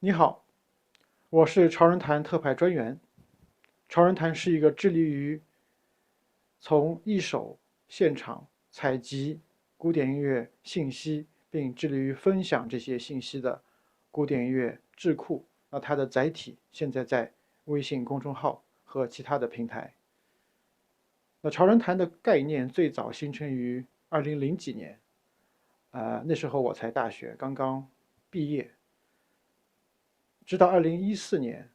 你好，我是超人谈特派专员。超人谈是一个致力于从一手现场采集古典音乐信息，并致力于分享这些信息的古典音乐智库。那它的载体现在在微信公众号和其他的平台。那超人谈的概念最早形成于2000几年，那时候我才大学刚刚毕业，直到2014年，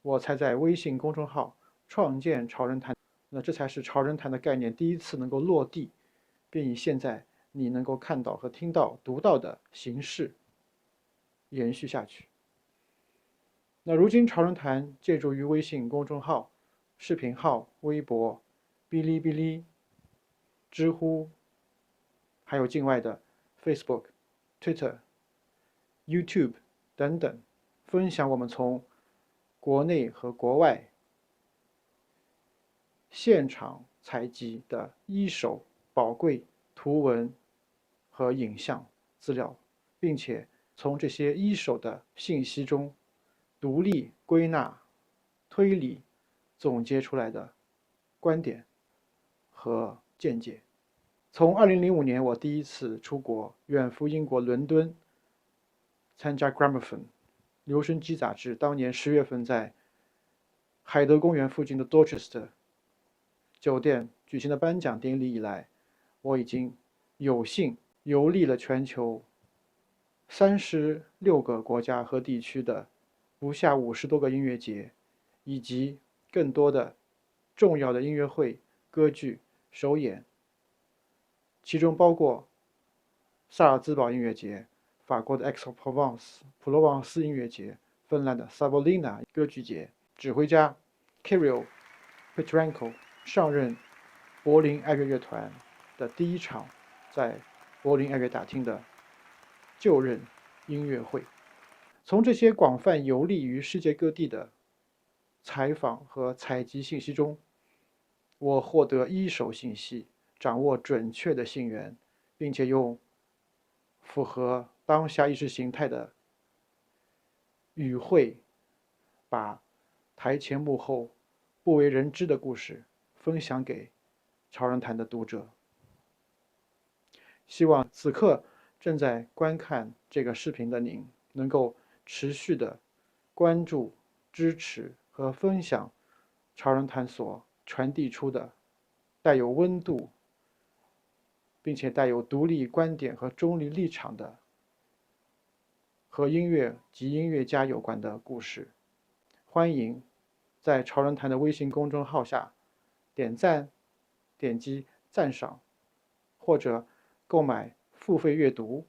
我才在微信公众号创建超人谈。那这才是超人谈的概念第一次能够落地，并以现在你能够看到和听到、读到的形式延续下去。那如今超人谈借助于微信公众号、视频号、微博、哔哩哔哩、知乎，还有境外的 Facebook、Twitter、YouTube 等等，分享我们从国内和国外现场采集的一手宝贵图文和影像资料，并且从这些一手的信息中独立归纳、推理、总结出来的观点和见解。从2005年我第一次出国，远赴英国伦敦参加 Gramophone 留声机杂志当年10月份在海德公园附近的 Dorchester 酒店举行的颁奖典礼以来，我已经有幸游历了全球36个国家和地区的不下50多个音乐节，以及更多的重要的音乐会、歌剧首演，其中包括萨尔兹堡音乐节、法国的 Aix-en-Provence 普罗旺斯音乐节、芬兰的 Savonlinna 歌剧节。指挥家 Kirill Petrenko 上任柏林爱乐乐团的第一场在柏林爱乐大厅的就任音乐会。从这些广泛游历于世界各地的采访和采集信息中，我获得一手信息，掌握准确的信源，并且用符合当下意识形态的语汇，把台前幕后不为人知的故事分享给超人谈的读者。希望此刻正在观看这个视频的您，能够持续的关注、支持和分享超人谈所传递出的带有温度，并且带有独立观点和中立立场的和音乐及音乐家有关的故事。欢迎在超人谈的微信公众号下点赞、点击赞赏，或者购买付费阅读。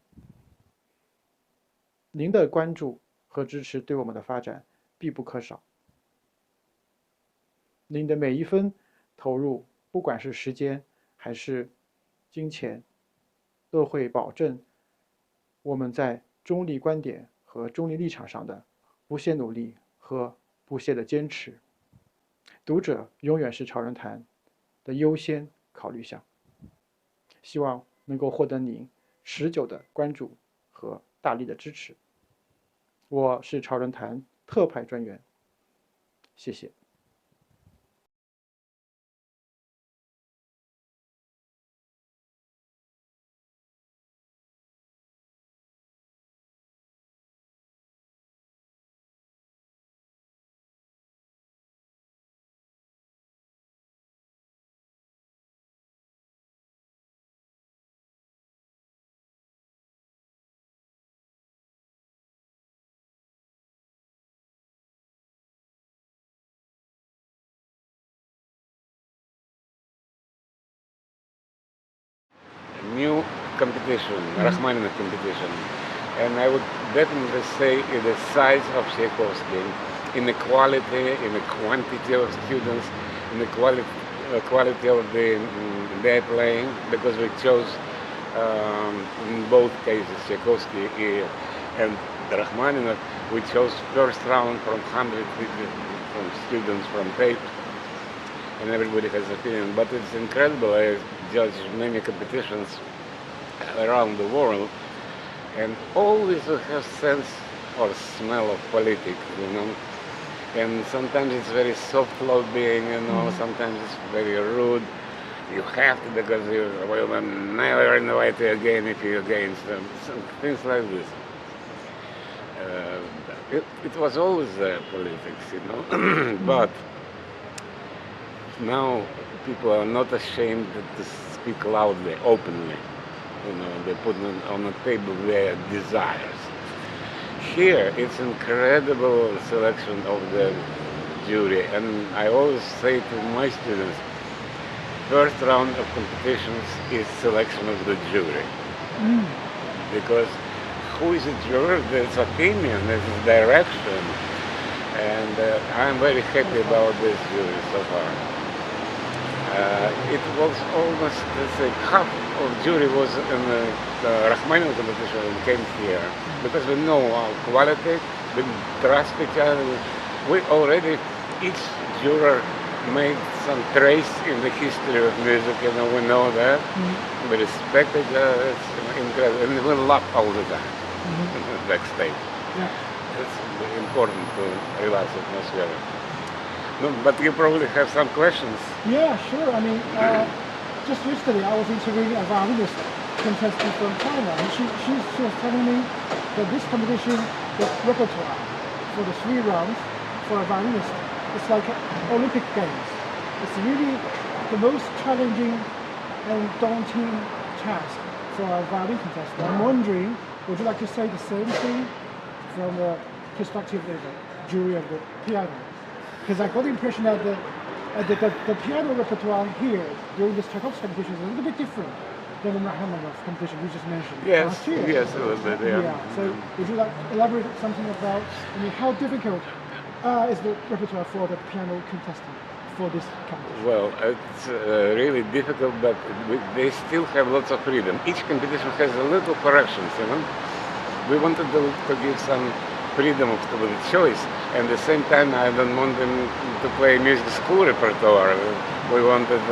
您的关注和支持对我们的发展必不可少。您的每一分投入，不管是时间还是金钱，都会保证我们在中立观点和中立立场上的不懈努力和不懈的坚持。读者永远是超人谈的优先考虑项，希望能够获得您持久的关注和大力的支持。我是超人谈特派专员，谢谢。New competition, Rachmaninoff competition, and I would definitely say in the size of Tchaikovsky, in the quality, in the quantity of students, in the quality of their playing, because we chose in both cases Tchaikovsky and Rachmaninoff, we chose first round from 100 from students from tape, and everybody has opinion. But it's incredible. I judge many competitions around the world, and always have sense or smell of politics, you know. And sometimes it's very soft lobbying, you know, sometimes it's very rude. You have to because you will never invite you again if you're against them. Some things like this. It was always politics, you know, but now people are not ashamed to speak loudly, openly. You know, they put on the table their desires. Here, it's incredible selection of the jury, and I always say to my students, first round of competitions is selection of the jury, because who is a juror? There's opinion, there's direction, and I'm very happy about this jury so far. It was almost, let's say, half of jury was in the Rachmaninoff competition and came here, because we know our quality, we trust each other. We already, each juror made some trace in the history of music, you know, we know that. We respect each other, it's incredible, and we laugh all the time backstage. Yeah. It's important to relax atmosphere. No, but you probably have some questions. Yeah, sure. I mean, just yesterday I was interviewing a violinist contestant from China, and she was telling me that this competition, the repertoire for the 3 rounds for a violinist, it's like Olympic Games. It's really the most challenging and daunting task for a violin contestant. I'm wondering, would you like to say the same thing from the perspective of the jury of the piano? Because I got the impression that the piano repertoire here during this Tchaikovsky competition is a little bit different than the Rachmaninoff competition you just mentioned. Yes, yes, a little bit, yeah. So would you like to elaborate something about, I mean, how difficult is the repertoire for the piano contestant for this competition? Well, it's really difficult, but they still have lots of freedom. Each competition has a little corrections, you know. We wanted to give some freedom of the choice, and at the same time I don't want them to play music school repertoire. We wanted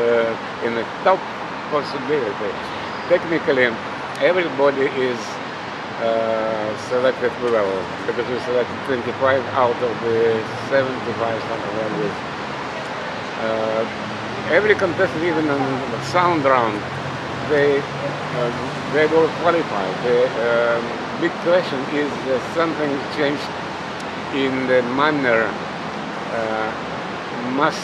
in the top possibility. Technically, everybody is selected well, because we selected 25 out of the 75, something like this. Every contestant, even on the sound round, they will qualify. The big question is something changed in the manner must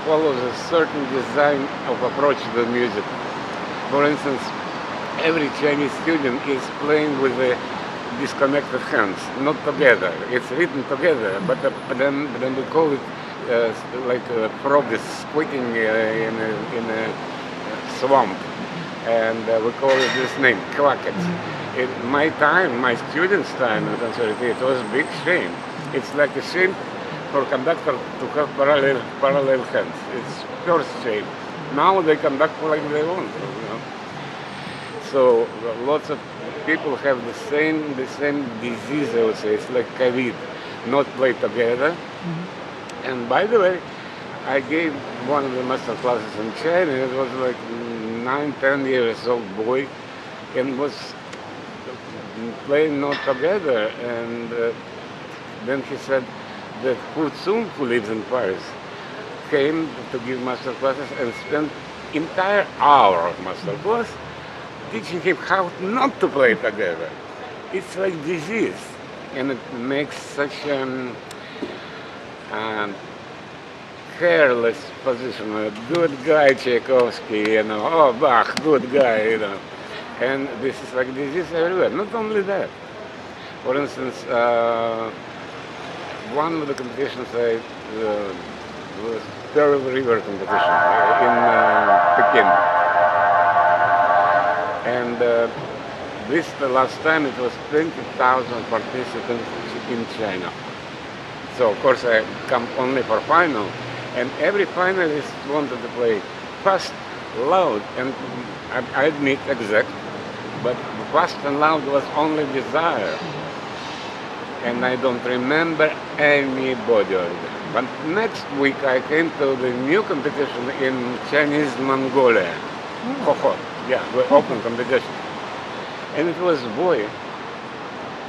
follows a certain design of approach to the music. For instance, every Chinese student is playing with the disconnected hands, not together. It's written together, but then we call it like a frog is squeaking in a swamp, and we call it this name, quacket. In my time, my students' time in conservatory, it was a big shame. It's like a shame for conductor to have parallel hands. It's first shame. Now they conduct like they want. You know? So lots of people have the same disease, I would say. It's like COVID, not play together. And by the way, I gave one of the master classes in China. It was like 9-10 years old boy, and was playing not together. And then he said that Hu Tsung, who lives in Paris, came to give master classes and spent entire hour of master class teaching him how not to play together. It's like disease, and it makes such a careless position. A good guy, Tchaikovsky, you know, oh, Bach, good guy, you know. And this is like disease everywhere. Not only that. For instance, one of the competitions I was Pearl River competition in Peking. And the last time it was 20,000 participants in China. So of course I come only for final, and every finalist wanted to play fast, loud, and I admit exact, but fast and loud was only desire. And I don't remember anybody of them. But next week I came to the new competition in Chinese Mongolia, Kohot, yeah, the open competition. And it was a boy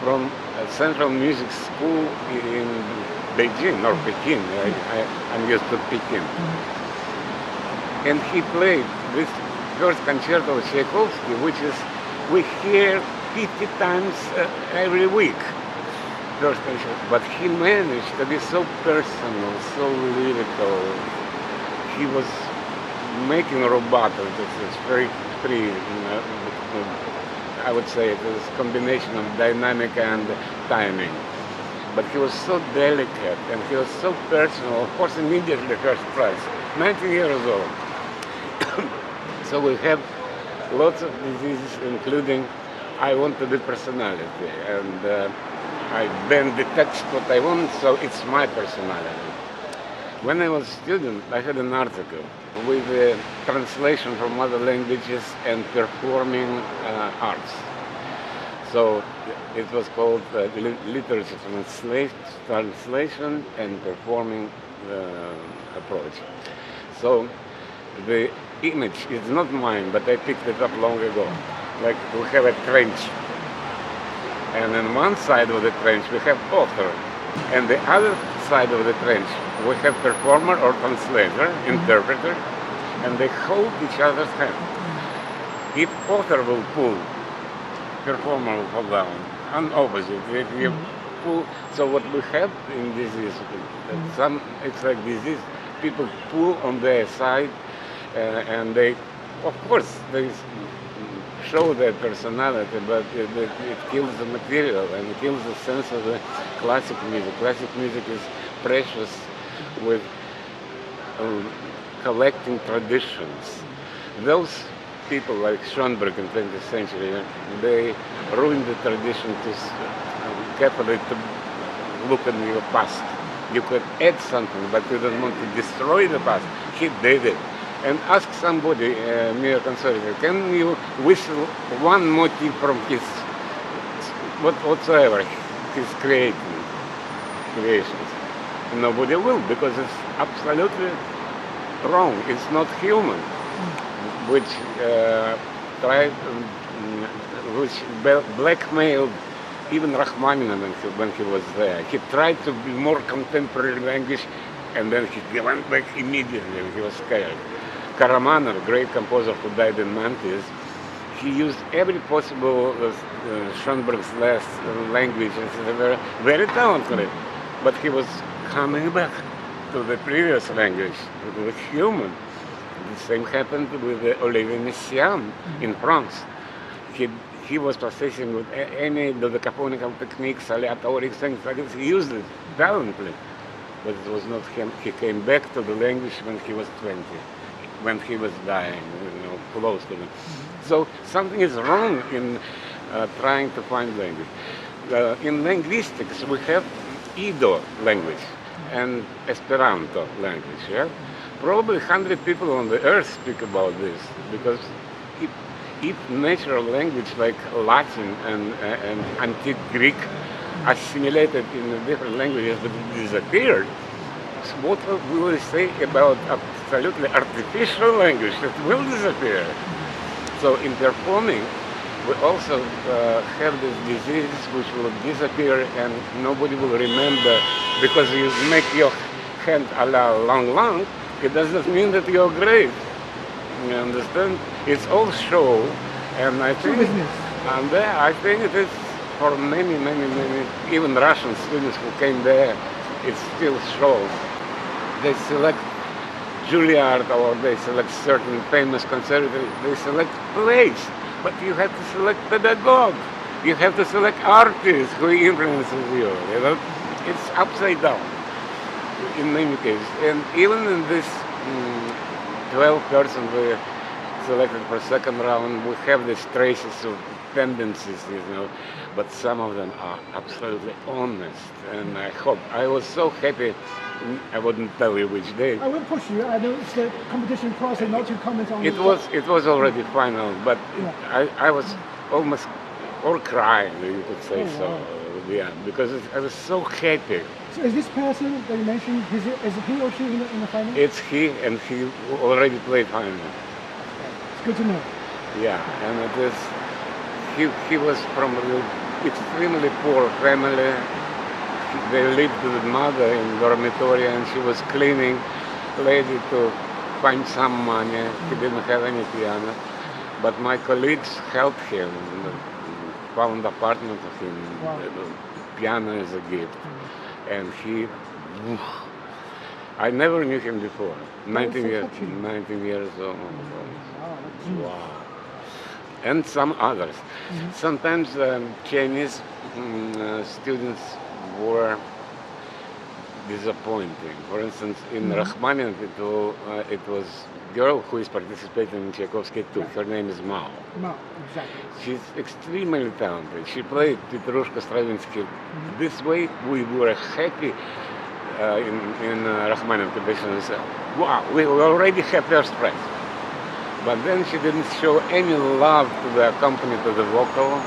from a central music school in Beijing or Peking. I'm used to Peking. And he played this first concerto of Tchaikovsky, which is we hear 50 times every week. First concerto, but he managed to be so personal, so lyrical. He was making rubato. It's very, I would say it was a combination of dynamic and timing. But he was so delicate and he was so personal. Of course, immediately first prize, 19 years old. So we have lots of diseases, including I want to be personality, and I bend the text what I want, so it's my personality. When I was a student, I had an article with a translation from other languages and performing arts. So it was called literature translation and performing approach. So the image is not mine, but I picked it up long ago. Like we have a trench, and on one side of the trench we have author, and the other side of the trench we have performer or translator, interpreter, and they hold each other's hand. If author will pull, performer will fall down, and opposite. If you pull, so what we have in disease, it's like disease, people pull on their side, and they, of course, they show their personality, but it kills the material and it kills the sense of the classic music. Classic music is precious with collecting traditions. Those people like Schoenberg in 20th century, they ruined the tradition to carefully to look in your past. You could add something, but you don't want to destroy the past. He did it. And ask somebody, mere conservative, can you whistle one motif from his whatsoever his creations? Nobody will, because it's absolutely wrong. It's not human. Which blackmailed even Rachmaninoff when he was there. He tried to be more contemporary language, and then he went back immediately. He was scared. Karamanov, great composer who died in Mantis, he used every possible Schoenberg's last language, very, very talented, but he was coming back to the previous language, to the human. The same happened with Olivier Messiaen in France. He was processing with any of the cacophony techniques, aleatory things like this. He used it valiantly, but it was not him. He came back to the language when he was 20. When he was dying, close to them. So something is wrong in trying to find language. In linguistics, we have Ido language and Esperanto language. Yeah? Probably 100 people on the earth speak about this, because if natural language like Latin and antique Greek assimilated in different languages but disappeared, what will we say about absolutely artificial language that will disappear? So in performing, we also have this disease which will disappear and nobody will remember, because you make your hand a la long, it doesn't mean that you're great. You understand? It's all show, and I think, I think it is for many, even Russian students who came there, it still shows. They select Juilliard or they select certain famous conservatories, they select plays, but you have to select pedagogue. You have to select artists who influences you. It's upside down in many cases. And even in this 12 persons we selected for second round, we have these traces of tendencies, but some of them are absolutely honest. And I was so happy. I wouldn't tell you which day. I won't push you. I know it's the competition process, not to comment on it. It was already final, but yeah. I was almost all crying, you could say Wow. Yeah, because I was so happy. So is this person that you mentioned, is he or she in the final? It's he, and he already played final. It's good to know. Yeah, and it is. He was from extremely poor family. They lived with mother in dormitory, and she was cleaning lady to find some money. He didn't have any piano, but my colleagues helped him, found apartment for him, Wow. piano as a gift, and he. I never knew him before. That is so 19 years, touching. 19 years old. Wow, that's genius. Wow. And some others. Sometimes Chinese students were disappointing. For instance, in Rachmaninoff, it was girl who is participating in Tchaikovsky too. Her name is Mao. No, exactly. She's extremely talented. She played Petrushka Stravinsky. This way, we were happy in Rachmaninoff competition. Wow, we already have first prize. But then she didn't show any love to the accompaniment to the vocal.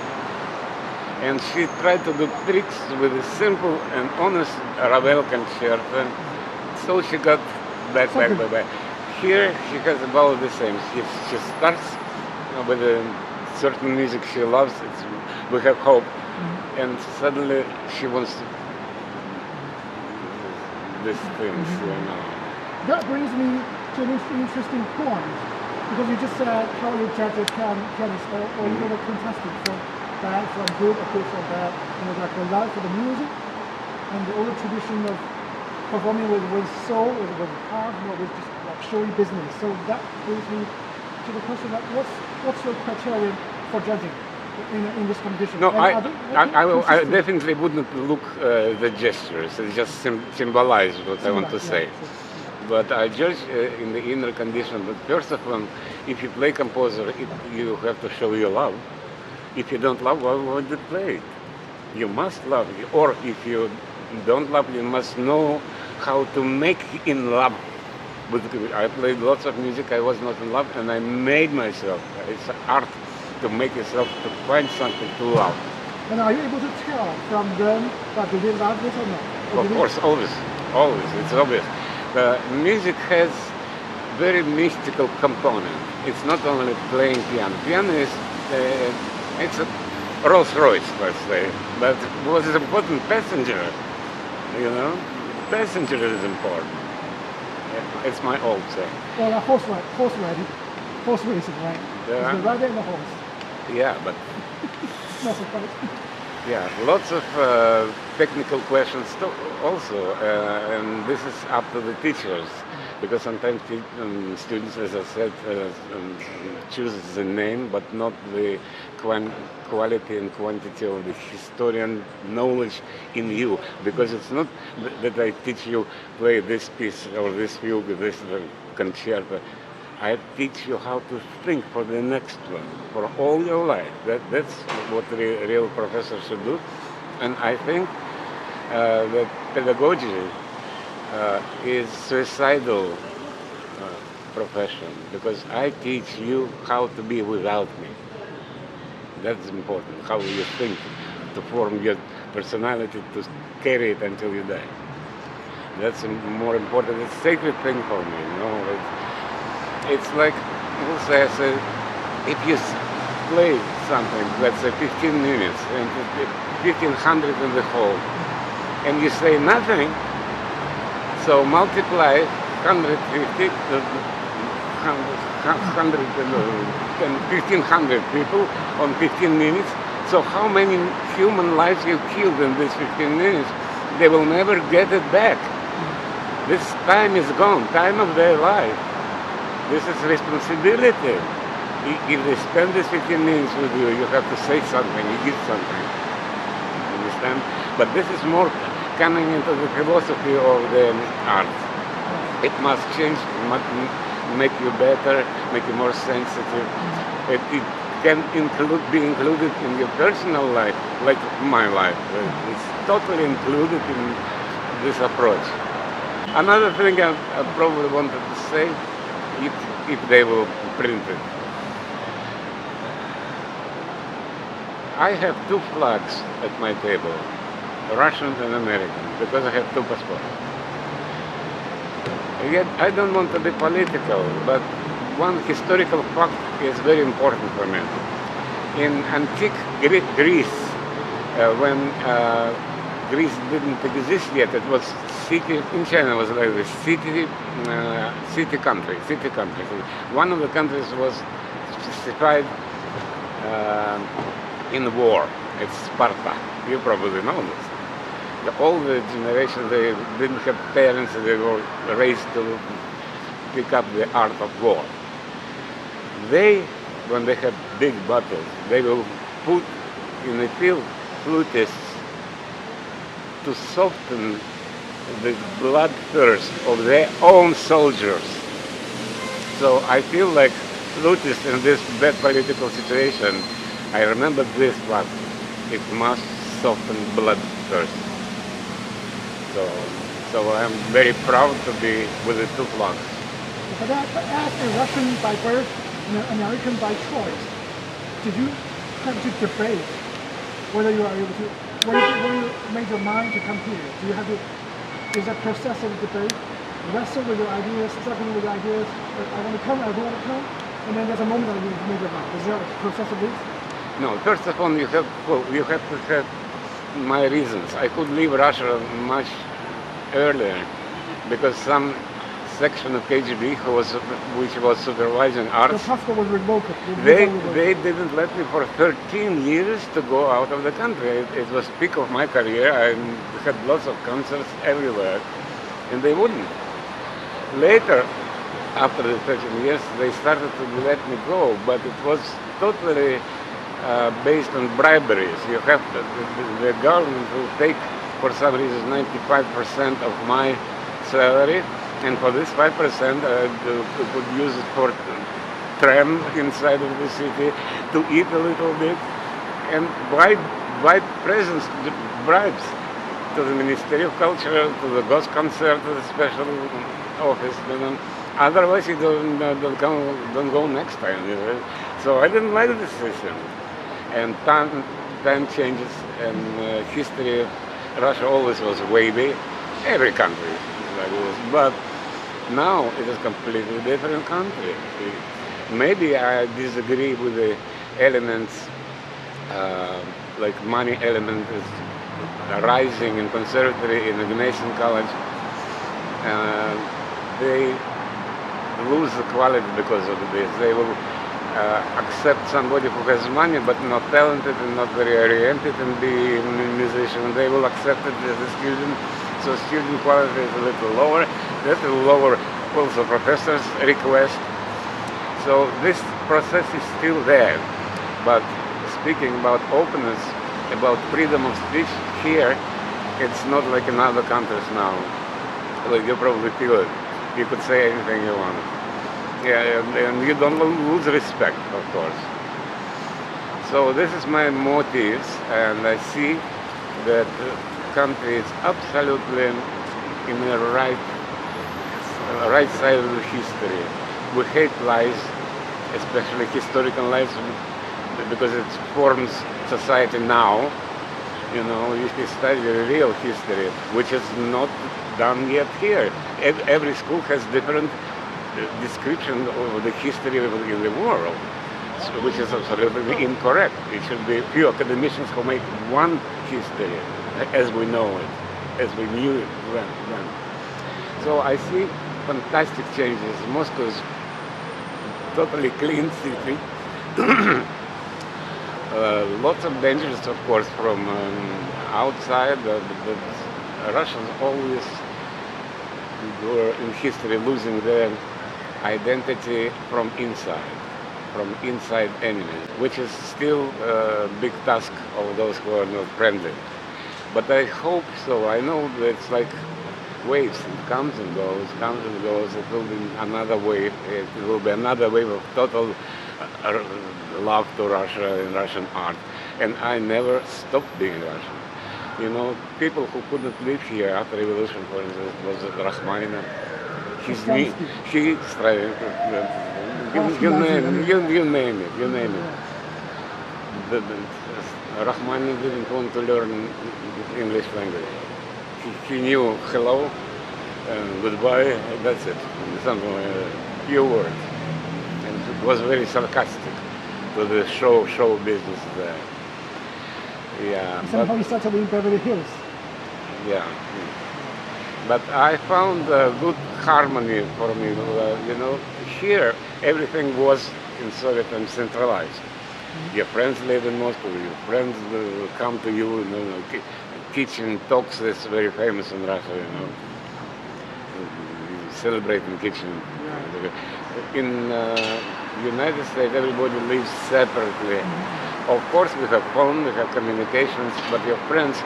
And she tried to do tricks with a simple and honest Ravel concerto. So she got back. Here she has about the same. She starts with a certain music she loves. We have hope. And suddenly she wants to these things, That brings me to an interesting point, because you just said how you judge a pianist or even a contestant from bad, from good, or good, from bad. Like the love for the music and the old tradition of performing with soul, with heart, with just like showy business. So that brings me to the question: that what's your criterion for judging in this competition? No, I definitely wouldn't look the gestures. It just symbolize what I want to say. But I judge in the inner condition. But first of all, if you play composer, you have to show your love. If you don't love, why would you play it? You must love. Or if you don't love, you must know how to make in love. I played lots of music. I was not in love, and I made myself. It's art to make yourself, to find something to love. And are you able to tell from them that they love this or not? Of course, always. It's obvious. The music has very mystical component. It's not only playing piano. Piano is it's a Rolls Royce, let's say. But what is important? Passenger. Passenger is important. It's my old saying. Well, horse racing, right? Yeah. It's the rider and the horse. Yeah, but Not surprised. yeah, lots of technical questions also, and this is up to the teachers, because sometimes students, as I said, choose the name, but not the quality and quantity of the historian knowledge in you, because it's not that I teach you play this piece or this fugue, this concerto. I teach you how to think for the next one, for all your life. That's what a real professor should do. And I think that pedagogy is suicidal profession, because I teach you how to be without me. That's important, how you think, to form your personality, to carry it until you die. That's more important. It's a sacred thing for me, It's like, I say, if you play something, let's say 15 minutes, and 1,500 in the hall, and you say nothing, so multiply 150, 1,500 people on 15 minutes. So how many human lives you killed in these 15 minutes? They will never get it back. This time is gone, time of their life. This is responsibility. If they spend these 15 minutes with you, you have to say something, you give something. Understand? But this is more coming into the philosophy of the art. It must change, make you better, make you more sensitive. It can be included in your personal life, like my life. It's totally included in this approach. Another thing I probably wanted to say, if they will print it. I have two flags at my table, Russian and American, because I have two passports. Yet I don't want to be political, but one historical fact is very important for me. In antique Greece, when Greece didn't exist yet. It was city in China was like a city country. One of the countries was specified in war. It's Sparta. You probably know this. The older generation, they didn't have parents. They were raised to pick up the art of war. They, when they have big battles, they will put in the field flutists to soften the bloodthirst of their own soldiers. So I feel like flutists in this bad political situation, I remember this one. It must soften bloodthirst. So I'm very proud to be with the two flags. But as a Russian by birth and an American by choice, did you have to debate whether you are able to, when you made your mind to come here, do you have to, is that process of debate, wrestle with your ideas, struggling with your ideas, I want to come, I don't want to come, and then there's a moment that you made your mind. Is there a process of this? No, first of all, you have to have my reasons. I could leave Russia much earlier because some section of KGB which was supervising arts. The passport was revoked. They didn't let me for 13 years to go out of the country. It was peak of my career. I had lots of concerts everywhere, and they wouldn't. Later, after the 13 years, they started to let me go, but it was totally based on briberies. You have to, the government will take, for some reason, 95% of my salary, and for this 5%, could use it for tram inside of the city, to eat a little bit, and buy presents, bribes to the Ministry of Culture, to the Gosconcert, to the special office. Otherwise, you don't go next time. So I didn't like the system. And time changes, and history of Russia always was wavy. Every country is like this. But now it is a completely different country. Maybe I disagree with the elements, like money element is rising in conservatory, in Ignatian College. They lose the quality because of this. They will accept somebody who has money but not talented and not very oriented and be a musician. They will accept it as a student. So student quality is a little lower. That will lower also professors' request. So this process is still there. But speaking about openness, about freedom of speech here, it's not like in other countries now. Like you probably feel it. You could say anything you want. Yeah, and you don't lose respect, of course. So this is my motives, and I see that the country is absolutely in the right side of the history. We hate lies, especially historical lies, because it forms society now. You know, you can study real history, which is not done yet here. Every school has different description of the history in the world, which is absolutely incorrect. It should be few academicians who make one history as we know it, as we knew it then. So I see fantastic changes. Moscow is totally clean city. Lots of dangers, of course, from outside. The Russians always were in history losing their identity from inside enemies, which is still a big task of those who are not friendly. But I hope so. I know that it's like waves. It comes and goes, comes and goes. It will be another wave. It will be another wave of total love to Russia and Russian art. And I never stopped being Russian. You know, people who couldn't live here after revolution, for instance, was Rachmaninoff. You name it. Rachmaninoff didn't want to learn English language. He knew hello and goodbye, and that's it. Something like a few words. And it was very sarcastic to the show business there. Yeah, And somehow he settled in Beverly Hills. yeah. But I found good harmony for me. Here everything was in Soviet and centralized. Your friends live in Moscow. Your friends come to you. Kitchen talks is very famous in Russia. You celebrate in kitchen. In United States, everybody lives separately. Of course, we have phone, we have communications, but your friends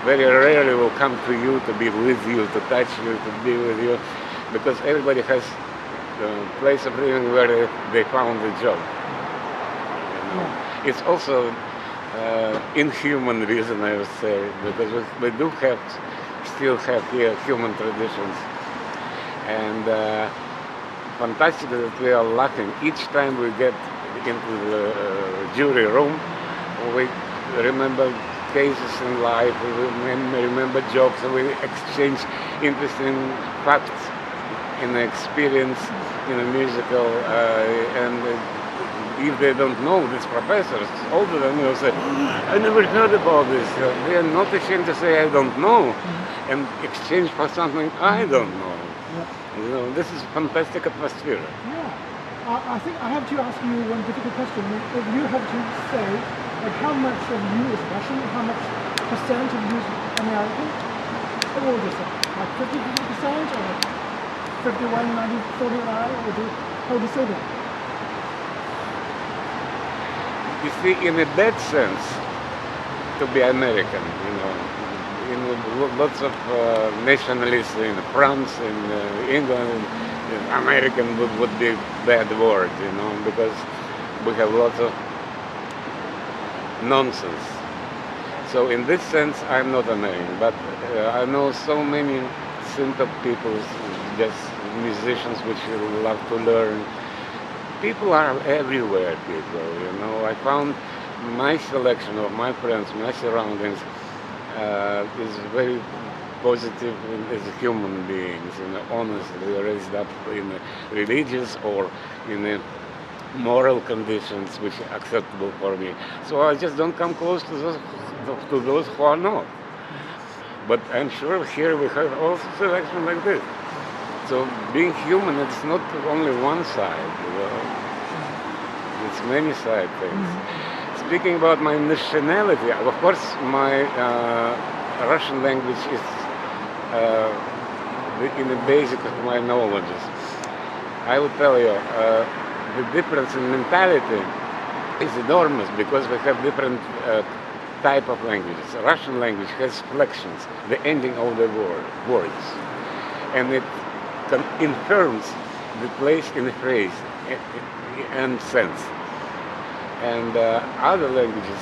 very rarely will come to you to be with you, to touch you, to be with you, because everybody has a place of living where they found a job. It's also inhuman reason, I would say, because we do still have here human traditions. And fantastic that we are laughing. Each time we get into the jury room, we remember cases in life, we remember jokes, we exchange interesting facts in the experience in a musical, and if they don't know, these professors, older than me, will say, I never heard about this. They are not ashamed to say, I don't know, and exchange for something I don't know. This is fantastic atmosphere. I think I have to ask you one difficult question. If you have to say, like, how much of you is Russian, how much percent of you is American, what would you say? Like 50% or like 51, 90, 49? How would you say that? You see, in a bad sense, to be American, in lots of nationalists in France, in England, American would be a bad word, because we have lots of nonsense. So in this sense, I'm not American, but I know so many simple people, just musicians which love to learn. People are everywhere, I found my selection of my friends, my surroundings, is very positive as human beings, honestly raised up in religious or in moral conditions which are acceptable for me. So I just don't come close to those who are not. But I'm sure here we have also selection like this. So being human, it's not only one side, it's many side things. Speaking about my nationality, of course, my Russian language is in the basic of my knowledge. I would tell you, the difference in mentality is enormous because we have different type of languages. Russian language has flexions, the ending of the words, and it confirms the place in the phrase and sense. And other languages,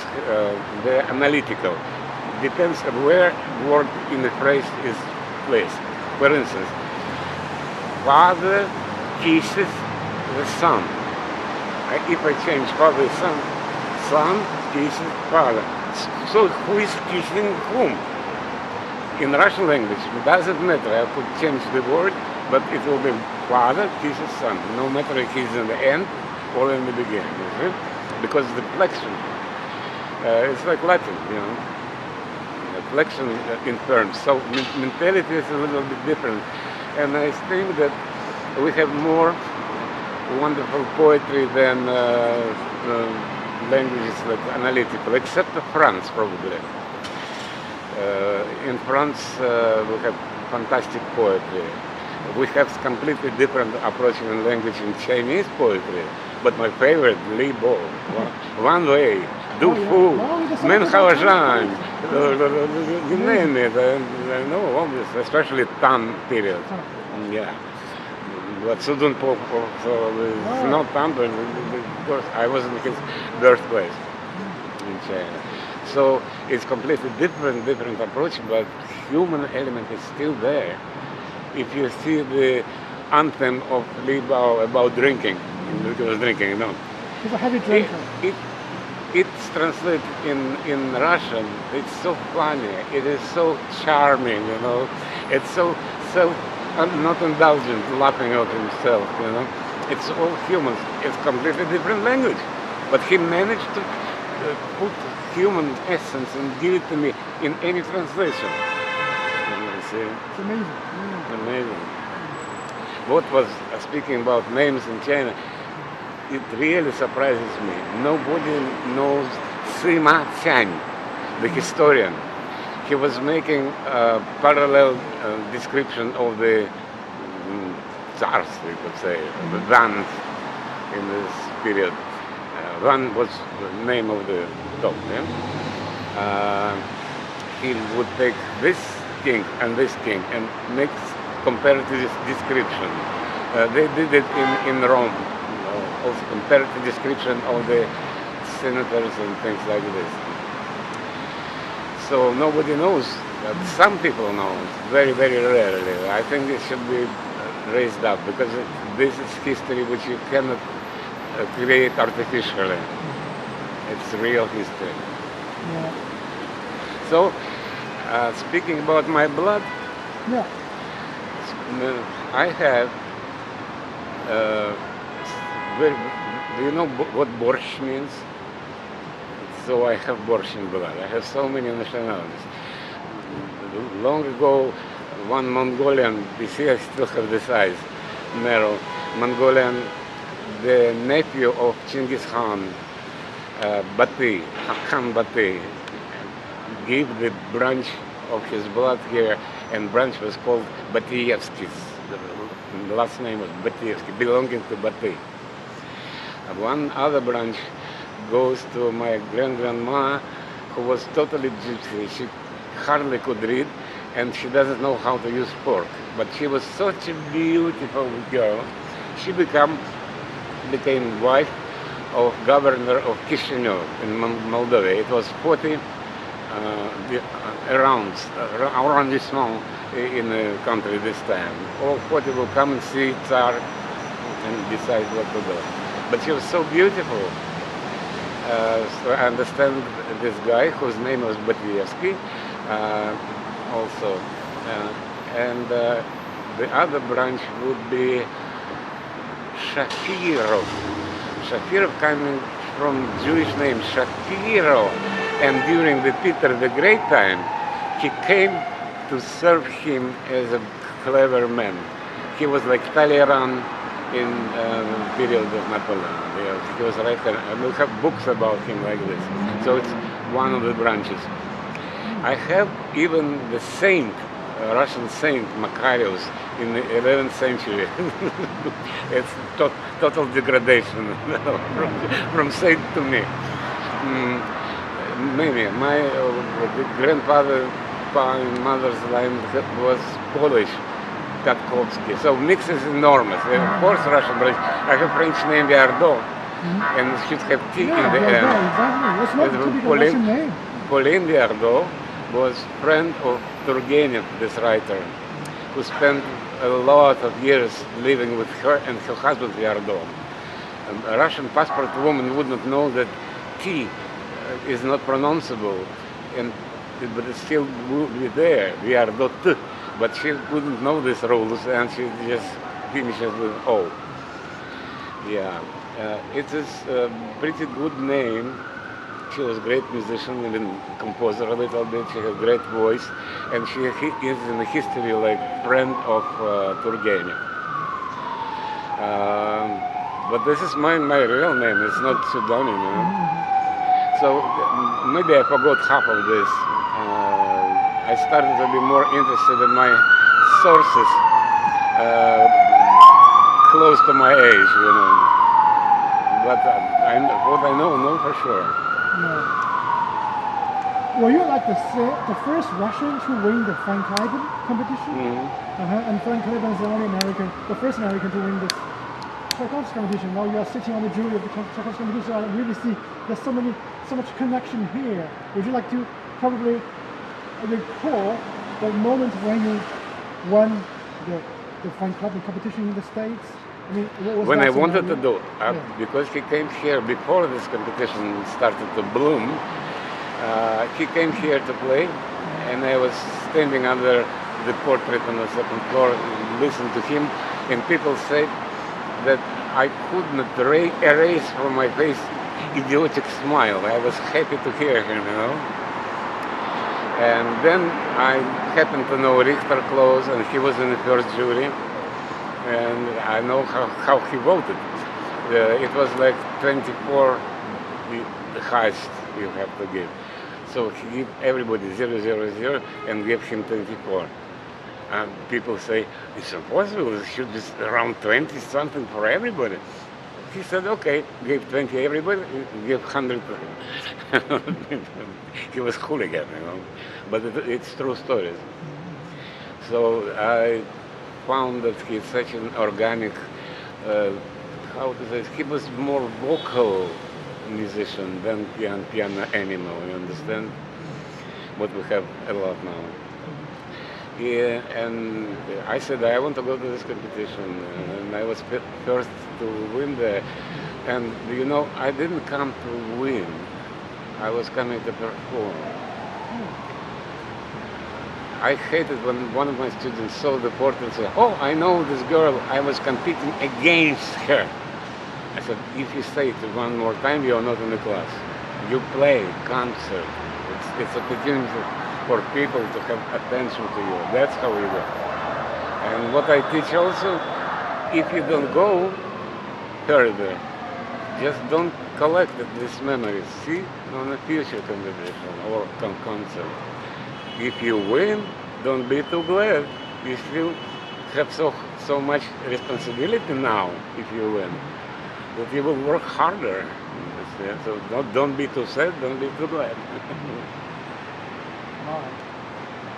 they're analytical. Depends on where word in the phrase is placed. For instance, father kisses the son. If I change father son, son kisses father. So who is kissing whom? In Russian language, it doesn't matter. I could change the word, but it will be father kisses son, no matter if he's in the end or in the beginning. Because the flexion, it's like Latin, The flexion infirms. So mentality is a little bit different. And I think that we have more wonderful poetry than languages like analytical, except France, probably. In France, we have fantastic poetry. We have completely different approach in language in Chinese poetry. But my favorite, Li Bo, One Way, Du Fu, Men Hawajan, you name it. I know all this, especially Tang period. Yeah. But Sudun Po is not Tang, but of course I was in his birthplace in China. So it's completely different approach, but human element is still there. If you see the anthem of Li Bao about drinking, because drinking, He's a heavy drinker. It's translated in Russian. It's so funny. It is so charming, It's so not indulgent, laughing at himself, It's all humans. It's completely different language, but he managed to put human essence and give it to me in any translation. See? It's amazing. Yeah. Amazing. What was speaking about names in China, it really surprises me. Nobody knows Sima Qian, the historian. He was making a parallel description of the Tsars, we could say, the Dans in this period. Van was the name of the dog. Yeah? He would take this king and make comparative description. They did it in Rome, also comparative description of the senators and things like this. So nobody knows, but some people know, very, very rarely. I think it should be raised up because this is history which you cannot create artificially. It's real history. Yeah. So, speaking about my blood, Yeah. I have, do you know what borscht means? So I have borscht in blood. I have so many nationalities. Long ago, one Mongolian, you see I still have this eyes, narrow, Mongolian, the nephew of Genghis Khan, Bati, Khan Bati, gave the branch of his blood here, and branch was called Batievskis. The last name was Batievsky, belonging to Bati. One other branch goes to my grandma, who was totally gypsy. She hardly could read, and she doesn't know how to use fork. But she was such a beautiful girl. She became wife of governor of Chisinau in Moldova. It was 40 arrondissement in the country this time. All 40 will come and see Tsar and decide what to do. But she was so beautiful. So I understand this guy whose name was Batievsky also. And the other branch would be Shafirov. Shafirov coming from Jewish name Shapiro. And during the Peter the Great time, he came to serve him as a clever man. He was like Talleyrand in the period of Napoleon. He was right there. And we have books about him like this. So it's one of the branches. I have even the saint, Russian saint Makarios in the 11th century. It's total degradation from saint to me. Maybe my grandfather, mother's line was Polish, Tchaikovsky. So mix is enormous. Of course, Russian, but I have French name Viardo, and it should have T in the end. Exactly. It's not a typical Russian name. Pauline Viardo was friend of Turgenev, this writer, who spent a lot of years living with her and her husband Viardo. A Russian passport woman would not know that T is not pronounceable, but it still would be there, Viardo T. But she wouldn't know these rules, and she just finishes with O. Yeah, it is a pretty good name. She was a great musician, even composer a little bit. She has great voice, and she is in the history like friend of Turgenev. But this is my real name. It's not pseudonym. You know? So maybe I forgot half of this. I started to be more interested in my sources close to my age, you know. But what I know for sure. Yeah. Were you like the first Russian to win the Frank Kleiben competition? And Frank Kleiben is the only American, the first American to win this Tchaikovsky competition. Now you are sitting on the jury of the Tchaikovsky competition. I really see there's so much connection here. Would you like to probably recall the moment when you won the Frank Kleiben competition in the States? I mean, when I wanted to do, because he came here before this competition started to bloom, he came here to play, and I was standing under the portrait on the second floor, listening to him, and people said that I could not erase from my face idiotic smile. I was happy to hear him, you know. And then I happened to know Richter close, and he was in the first jury, and I know how he voted. It was like 24, the highest you have to give. So he gave everybody 0, 0, 0, and gave him 24. And people say, it's impossible, it should be around 20 something for everybody. He said, okay, gave 20 everybody, gave 100 to him. He was hooligan, you know, but it's true stories. So I found that he's such an organic, how to say, he was more vocal musician than piano animal, you understand? What we have a lot now. Yeah, and I said I want to go to this competition, and I was first to win there. And you know, I didn't come to win. I was coming to perform. I hated when one of my students saw the portrait and said, "Oh, I know this girl. I was competing against her." I said, "If you say it one more time, you are not in the class. You play concert. It's opportunity for people to have attention to you. That's how you go." And what I teach also, if you don't go further, just don't collect these memories. See, on a future competition or concert. If you win, don't be too glad. You still have so much responsibility now if you win, that you will work harder. So don't be too sad, don't be too glad.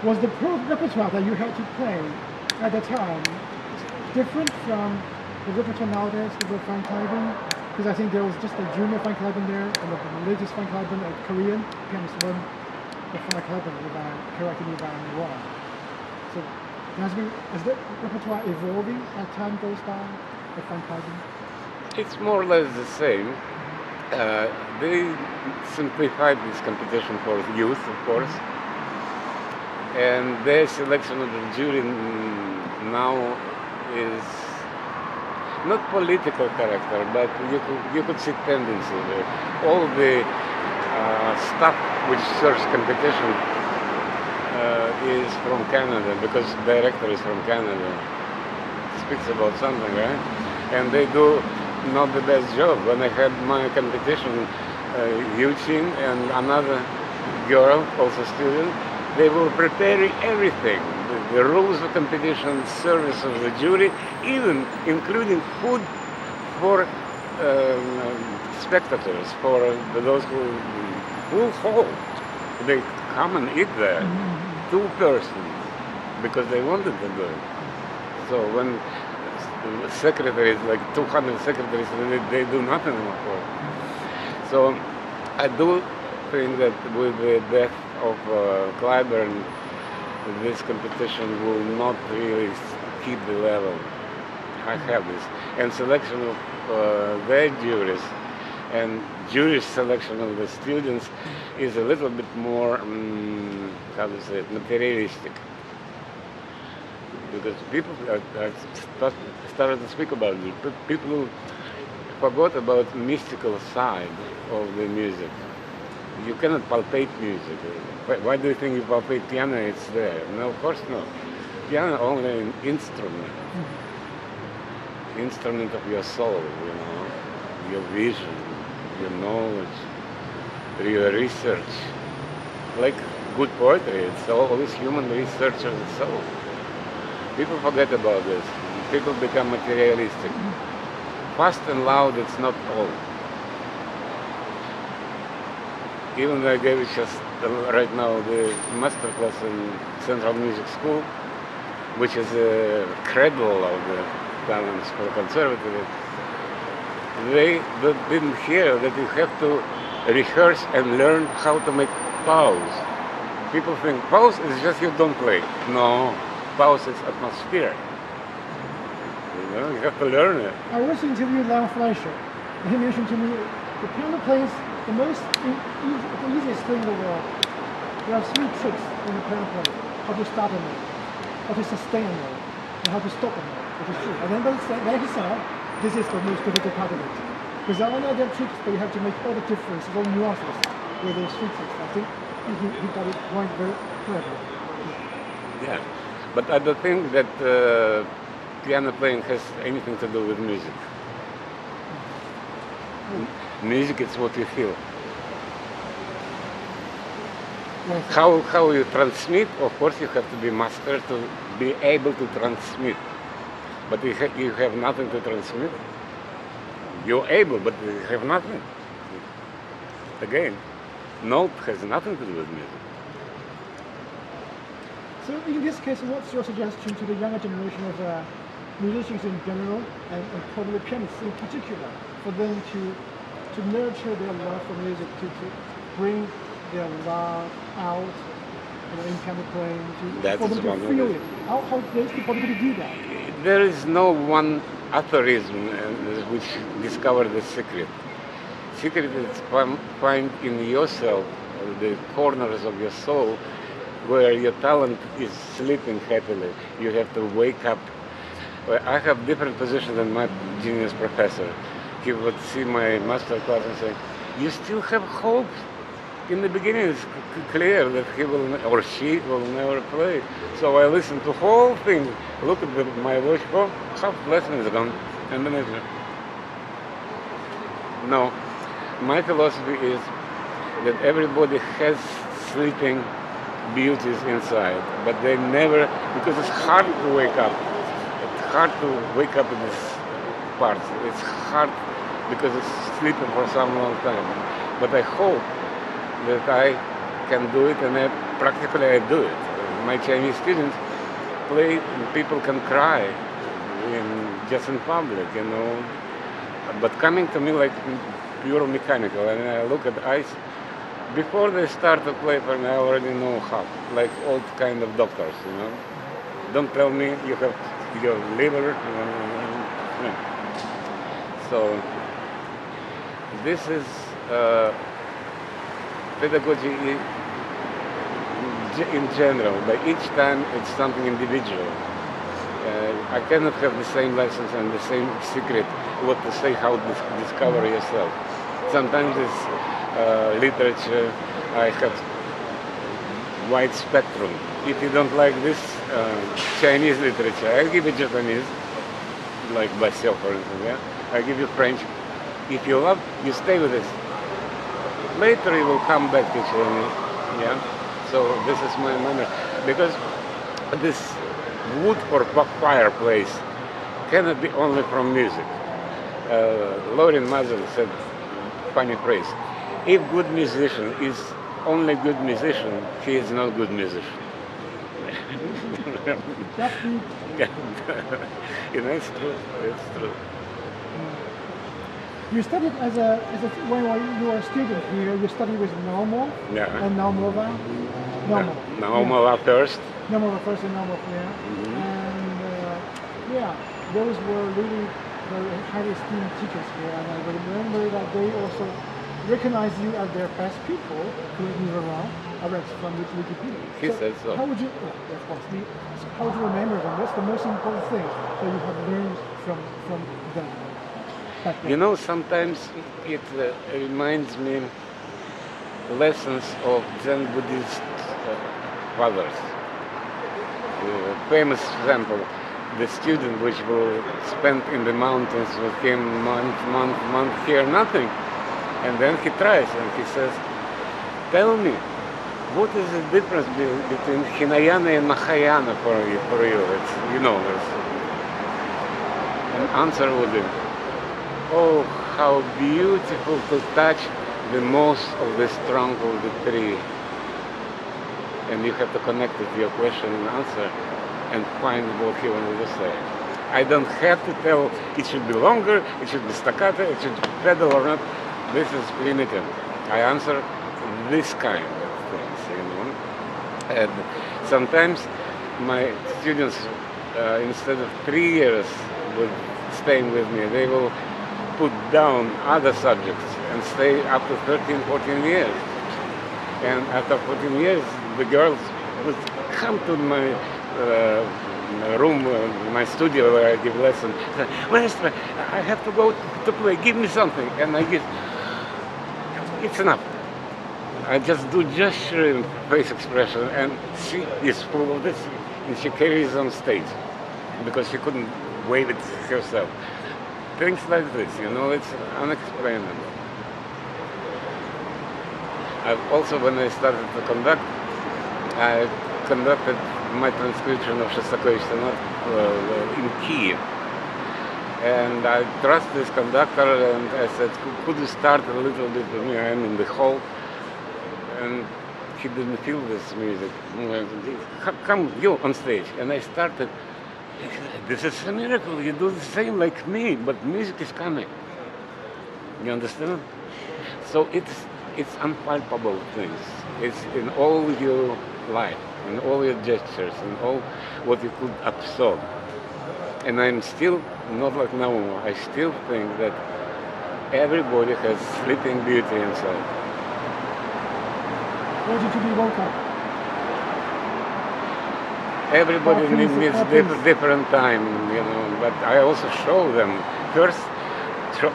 Was the repertoire that you had to play at the time different from the repertoire nowadays with the Feinkleiden? Because I think there was just a junior Feinkleiden there, and the latest Feinkleiden, a Korean pianist won the Feinkleiden, if I'm correcting me if I'm wrong. So is the repertoire evolving as time goes by, the Feinkleiden? It's more or less the same. They simplified this competition for youth, of course. And their selection of the jury now is not political character, but you could see tendency there. All the stuff which serves competition is from Canada, because the director is from Canada. Speaks about something, right? And they do not the best job. When I had my competition, Yuchin and another girl, also student, they were preparing everything, the rules of competition, service of the jury, even including food for spectators, for those who hold. They come and eat there, 2 persons, because they wanted to do it. So when secretaries, like 200 secretaries, they do nothing for it. So I do think that with the death of Clyburn, this competition will not really keep the level. I have this. And selection of their juries and jury selection of the students is a little bit more, how to say it, materialistic. Because people started to speak about it. People forgot about the mystical side of the music. You cannot palpate music. Why do you think you palpate piano? It's there. No, of course not. Piano only an instrument. Instrument of your soul, you know, your vision, your knowledge, your research. Like good poetry, it's always human research of the soul. People forget about this. People become materialistic. Fast and loud, it's not all. Even though I gave it just right now the master class in Central Music School, which is a cradle of the talents for conservative, they didn't hear that you have to rehearse and learn how to make pause. People think pause is just you don't play. No, pause is atmosphere. You know, you have to learn it. I was interviewing Leon Fleischer, and he mentioned to me the piano plays the easiest string in the world. There are 3 tricks in the piano play: how to start a note, how to sustain a note, and how to stop a note, which is true. And then he said, this is the most difficult part of it. Because I know there are tricks, but you have to make all the difference, all the nuances with those tricks. I think he got it point very clever. Yeah, but I don't think that piano playing has anything to do with music. Music is what you feel. Yes. How you transmit, of course you have to be master to be able to transmit. But you have nothing to transmit. You're able, but you have nothing. Again, note has nothing to do with music. So in this case, what's your suggestion to the younger generation of musicians in general and probably pianists in particular, for them to nurture their love for music, to bring their love out in piano playing, for them to feel it? How they probably do that? There is no one aphorism which discovers the secret. Secret is find in yourself, the corners of your soul, where your talent is sleeping happily. You have to wake up. I have different positions than my genius professor. He would see my master class and say, "You still have hope." In the beginning, it's clear that he will or she will never play. So I listen to the whole thing. Look at my watch. Oh, half lesson is gone, and then it's no. My philosophy is that everybody has sleeping beauties inside, but they never, because it's hard to wake up. It's hard to wake up in this part. It's hard because it's sleeping for some long time. But I hope that I can do it, and practically I do it. My Chinese students play, and people can cry just in public, you know. But coming to me like pure mechanical, and I look at eyes. Before they start to play for me, I already know how, like old kind of doctors, you know. Don't tell me you have your liver. So this is pedagogy in general, but each time it's something individual. I cannot have the same lessons and the same secret, what to say, how to discover yourself. Sometimes it's literature, I have wide spectrum. If you don't like this Chinese literature, I'll give you Japanese, like Basel, for instance, yeah? I'll give you French. If you love, you stay with this. Later you will come back to Chinese, yeah? So this is my manner. Because this wood or fireplace cannot be only from music. Lauren Mazel said funny phrase. If good musician is only good musician, he is not good musician. You know, it's true. It's true. You studied when you were a student here. You studied with Naumov and Naumova. Naumova first. Naumova first and Naumova, yeah. Mm-hmm. And those were really very highly esteemed teachers here. And I remember that they also recognize you as their best people who move around. I read from Wikipedia. He said so. How would you, of course, how would you remember them? What's the most important thing that you have learned from them? You know, sometimes it reminds me lessons of Zen Buddhist fathers. Famous example, the student which will spend in the mountains with him month, hear nothing. And then he tries and he says, "Tell me, what is the difference between Hinayana and Mahayana for you? It's, you know, it's." An answer would be, "Oh, how beautiful to touch the most of the trunk of the tree." And you have to connect it to your question and answer and find what he wanted to say. I don't have to tell it should be longer, it should be staccato, it should be pedal or not. This is primitive. I answer this kind of things, you know. And sometimes my students, instead of 3 years with staying with me, they will put down other subjects and stay up to 13, 14 years. And after 14 years, the girls would come to room, my studio where I give lessons. Maestro, I have to go to play. Give me something, and I give. It's enough. I just do gesture and face expression, and she is full of this, and she carries on stage because she couldn't wave it herself. Things like this, it's unexplainable. Also, when I started to conduct, I conducted my transcription of Shostakovich in Kiev. And I trust this conductor, and I said, could you start a little bit with me? I'm in the hall. And he didn't feel this music. Come, you on stage. And I started. This is a miracle. You do the same like me, but music is coming. You understand? So it's unpalpable things. It's in all your life, in all your gestures, in all what you could absorb. And I'm still not like Nauma. I still think that everybody has sleeping beauty inside. Where did you be woke up? Everybody needs different time, but I also show them. First,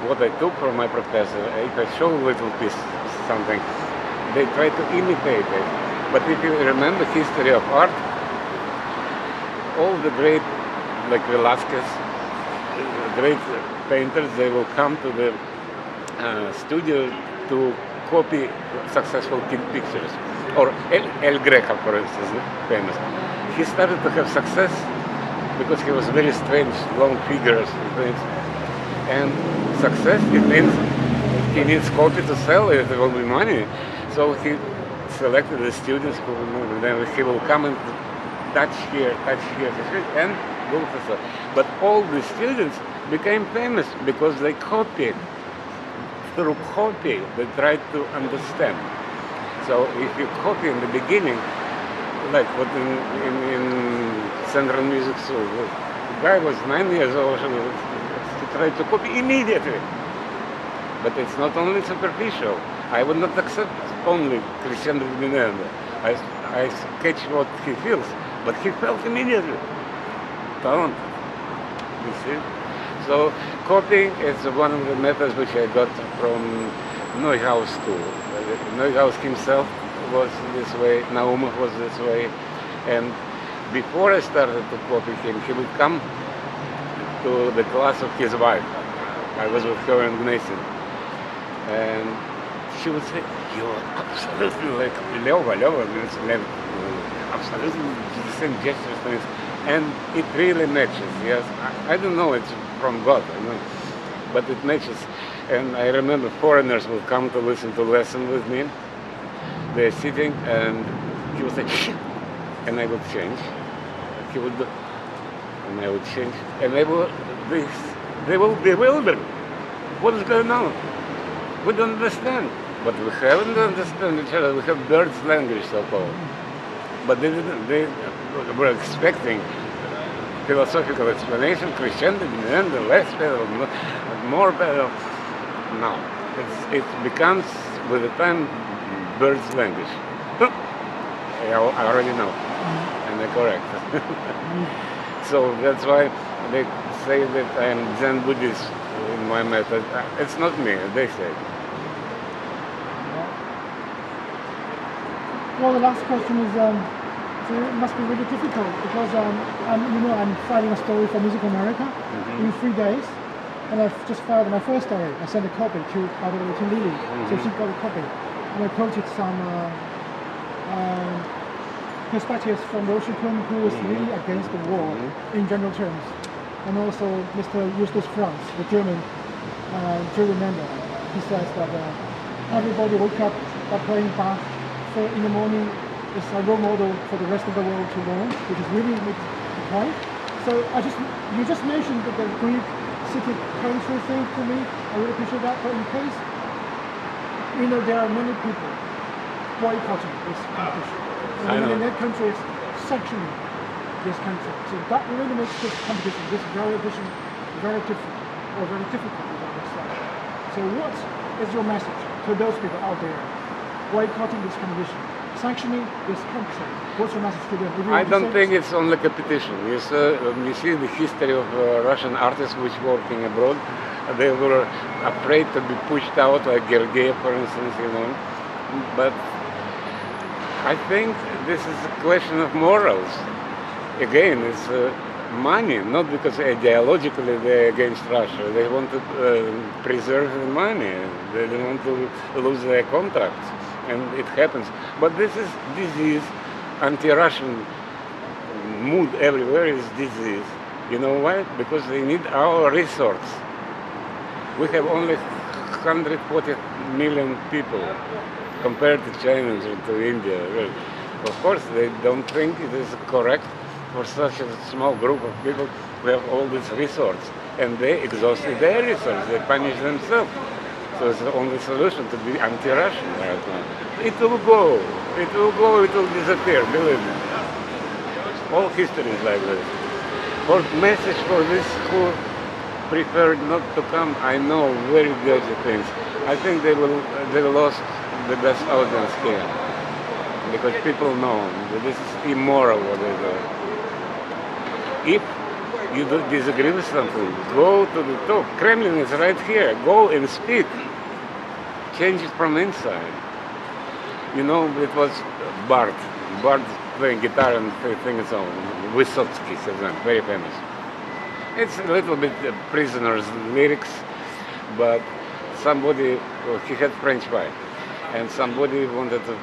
what I took from my professor, if I show a little piece, something, they try to imitate it. But if you remember history of art, all the great, like Velasquez, great painters, they will come to the studio to copy successful pictures. Or El Greco, for instance, famous. He started to have success because he was very strange, long figures and things. And success, it means he needs copy to sell it, there will be money. So he selected the students who then he will come and touch here, and go to sell. But all the students became famous because they copied. Through copy, they tried to understand. So if you copy in the beginning, like what in Central Music School, the guy was 9 years old, he tried to copy immediately. But it's not only superficial. I would not accept only crescendo diminuendo. I catch what he feels, but he felt immediately. Talent, you see? So copying is one of the methods which I got from Neuhaus school. Neuhaus himself was this way, Naumov was this way, and before I started to copy him, he would come to the class of his wife. I was with her in Gnesin, and she would say, "You're absolutely like Leva means absolutely the same gestures, things," and it really matches. Yes, I don't know, it's from God, but it matches. And I remember foreigners would come to listen to lesson with me. They're sitting, and he would say, and I would change. He would do, and I would change, and they will bewildered. What is going on? We don't understand. But we haven't understand each other. We have bird's language, so-called. But they were expecting philosophical explanation, crescendo, diminuendo, less pedal, more pedal. No, it becomes with the time bird's language. I already know, and they're correct. So that's why they say that I am Zen Buddhist in my method. It's not me, they say. Well, the last question is, so it must be really difficult because I'm writing a story for Music America in 3 days, and I've just filed my first story. I sent a copy to Lily, so she got a copy, and I quoted some perspectives from Washington, who was really against the war in general terms, and also Mr. Justus Franz, the German jury member. He says that everybody woke up by playing Bach in the morning. Is a role model for the rest of the world to learn, which is really the point. So you just mentioned that the Greek city country thing to me. I really appreciate that. But in case, there are many people boycotting this competition. And in that country is sanctioning this country. So that really makes this competition, this very different, very difficult. So what is your message to those people out there boycotting this competition, sanctioning this country? What's your message to them? I don't think it's only competition. You see the history of Russian artists which working abroad. They were afraid to be pushed out, like Gergiev, for instance, But I think this is a question of morals. Again, it's money, not because ideologically they're against Russia. They want to preserve the money. They don't want to lose their contracts, and it happens. But this is disease, anti-Russian mood everywhere is disease. You know why? Because they need our resource. We have only 140 million people compared to China and to India. Of course, they don't think it is correct for such a small group of people to have all this resource. And they exhausted their resource. They punish themselves. So it's the only solution to be anti-Russian right now. It will go. It will go. It will disappear, believe me. All history is like this. For message for this who prefer not to come, I know very dirty things. I think they lost the best audience here because people know that this is immoral what they do. If you disagree with something, go to the top. Kremlin is right here. Go and speak. Change it from inside. It was Bart playing guitar and singing a song. Vysotsky, very famous. It's a little bit prisoner's lyrics, but he had French wife, and somebody wanted to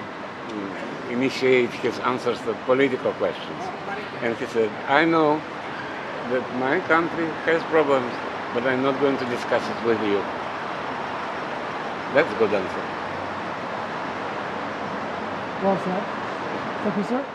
initiate his answers to political questions. And he said, I know that my country has problems, but I'm not going to discuss it with you. That's a good answer. Well said. Thank you, sir.